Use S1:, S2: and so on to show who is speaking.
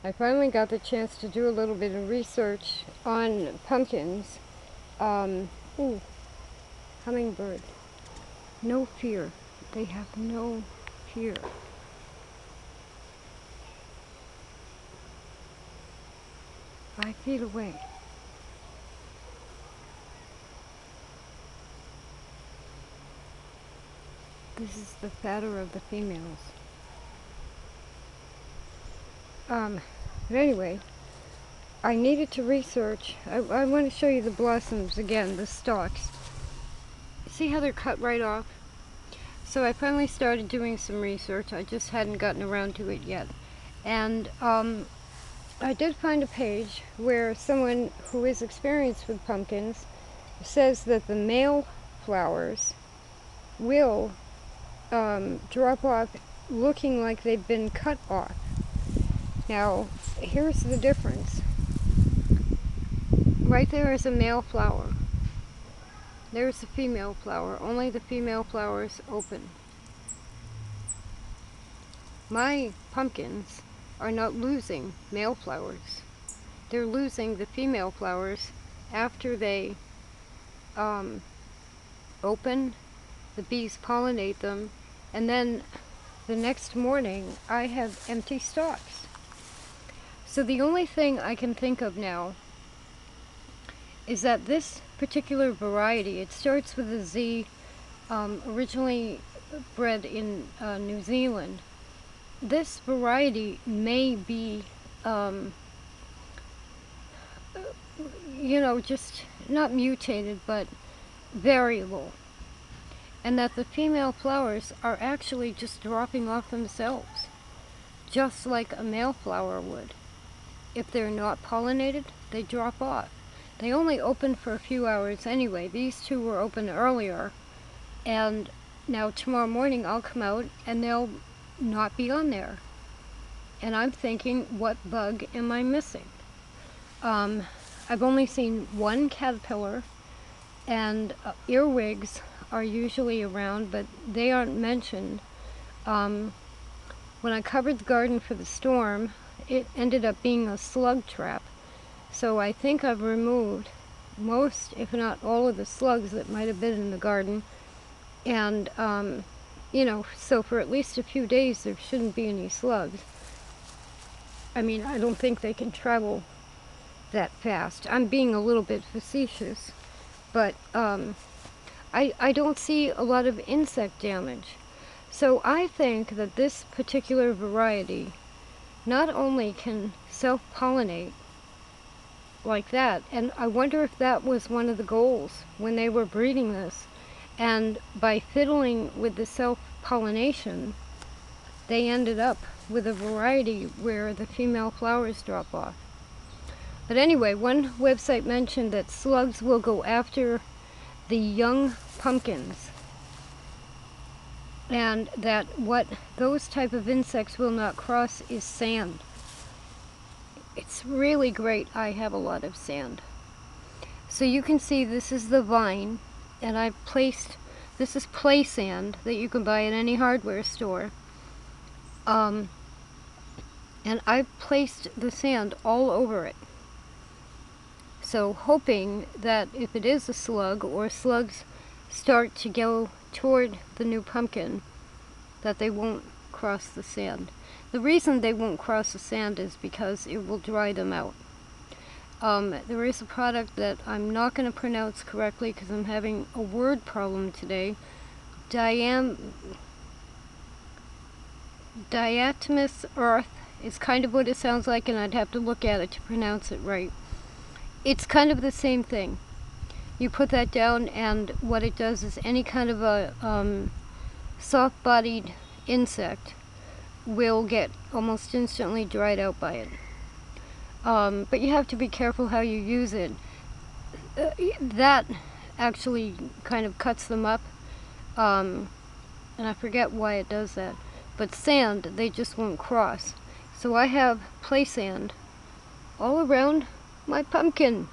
S1: I finally got the chance to do a little bit of research on pumpkins. Ooh, hummingbird. No fear. They have no fear. 5 feet away. This is the fatter of the females. But anyway, I needed to research. I want to show you the blossoms again, the stalks. See how they're cut right off? So I finally started doing some research. I just hadn't gotten around to it yet. And I did find a page where someone who is experienced with pumpkins says that the male flowers will drop off looking like they've been cut off. Now, here's the difference. Right there is a male flower. There's the female flower. Only the female flowers open. My pumpkins are not losing male flowers. They're losing the female flowers after they open, the bees pollinate them, and then the next morning I have empty stalks. So the only thing I can think of now is that this particular variety, it starts with a Z, originally bred in New Zealand. This variety may be, just not mutated, but variable. And that the female flowers are actually just dropping off themselves, just like a male flower would. If they're not pollinated, they drop off. They only open for a few hours anyway. These two were open earlier, and now tomorrow morning I'll come out and they'll not be on there. And I'm thinking, what bug am I missing? I've only seen one caterpillar, and earwigs are usually around, but they aren't mentioned. When I covered the garden for the storm, it ended up being a slug trap. So I think I've removed most, if not all, of the slugs that might have been in the garden. And, so for at least a few days there shouldn't be any slugs. I mean, I don't think they can travel that fast. I'm being a little bit facetious, but I don't see a lot of insect damage. So I think that this particular variety not only can self-pollinate like that, and I wonder if that was one of the goals when they were breeding this, and by fiddling with the self-pollination, they ended up with a variety where the female flowers drop off. But anyway, one website mentioned that slugs will go after the young pumpkins, and that what those type of insects will not cross is sand. It's really great. I have a lot of sand. So you can see this is the vine, and I've placed, this is play sand that you can buy at any hardware store. And I've placed the sand all over it. So hoping that if it is a slug, or slugs start to go toward the new pumpkin, that they won't cross the sand. The reason they won't cross the sand is because it will dry them out. There is a product that I'm not going to pronounce correctly because I'm having a word problem today. Diatomaceous earth is kind of what it sounds like, and I'd have to look at it to pronounce it right. It's kind of the same thing. You put that down, and what it does is any kind of a soft-bodied insect will get almost instantly dried out by it. But you have to be careful how you use it. That actually kind of cuts them up, and I forget why it does that. But sand, they just won't cross. So I have play sand all around my pumpkin.